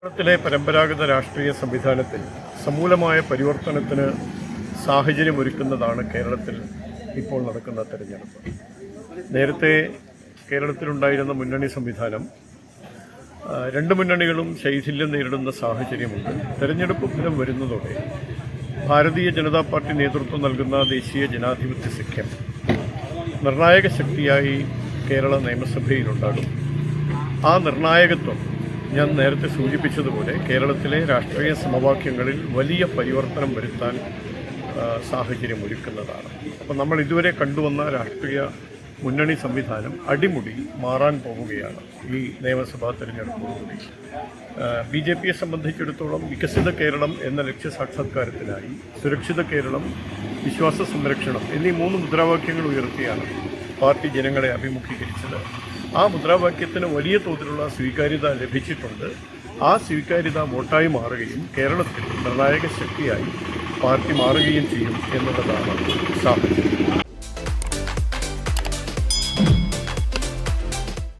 കേരളത്തിലെ പരമ്പരാഗത രാഷ്ട്രീയ സംവിധാനത്തിൽ സമൂലമായ പരിവർത്തനത്തിന് സാഹചര്യമൊരുക്കുന്നതാണ് കേരളത്തിൽ ഇപ്പോൾ നടക്കുന്ന തെരഞ്ഞെടുപ്പ്. നേരത്തെ കേരളത്തിലുണ്ടായിരുന്ന മുന്നണി സംവിധാനം രണ്ട് മുന്നണികളും ശൈഥില്യം നേരിടുന്ന സാഹചര്യമുണ്ട്. തെരഞ്ഞെടുപ്പ് ഫലം വരുന്നതോടെ ഭാരതീയ ജനതാ പാർട്ടി നേതൃത്വം നൽകുന്ന ദേശീയ ജനാധിപത്യ സഖ്യം നിർണായക ശക്തിയായി കേരള നിയമസഭയിലുണ്ടാകും. ആ നിർണായകത്വം ഞാൻ നേരത്തെ സൂചിപ്പിച്ചതുപോലെ കേരളത്തിലെ രാഷ്ട്രീയ സമവാക്യങ്ങളിൽ വലിയ പരിവർത്തനം വരുത്താൻ സാഹചര്യമൊരുക്കുന്നതാണ്. അപ്പോൾ നമ്മൾ ഇതുവരെ കണ്ടുവന്ന രാഷ്ട്രീയ മുന്നണി സംവിധാനം അടിമുടി മാറാൻ പോവുകയാണ് ഈ നിയമസഭാ തെരഞ്ഞെടുപ്പോടുകൂടി. BJPയെ സംബന്ധിച്ചിടത്തോളം വികസിത കേരളം എന്ന ലക്ഷ്യസാക്ഷാത്കാരത്തിനായി സുരക്ഷിത കേരളം, വിശ്വാസ സംരക്ഷണം എന്നീ 3 മുദ്രാവാക്യങ്ങൾ ഉയർത്തിയാണ് പാർട്ടി ജനങ്ങളെ അഭിമുഖീകരിച്ചത്. ആ മുദ്രാവാക്യത്തിന് വലിയ തോതിലുള്ള സ്വീകാര്യത ലഭിച്ചിട്ടുണ്ട്. ആ സ്വീകാര്യത വോട്ടായി മാറുകയും കേരളത്തിൽ നിർണായക ശക്തിയായി പാർട്ടി മാറുകയും ചെയ്യും എന്നുള്ളതാണ് സാഹചര്യം.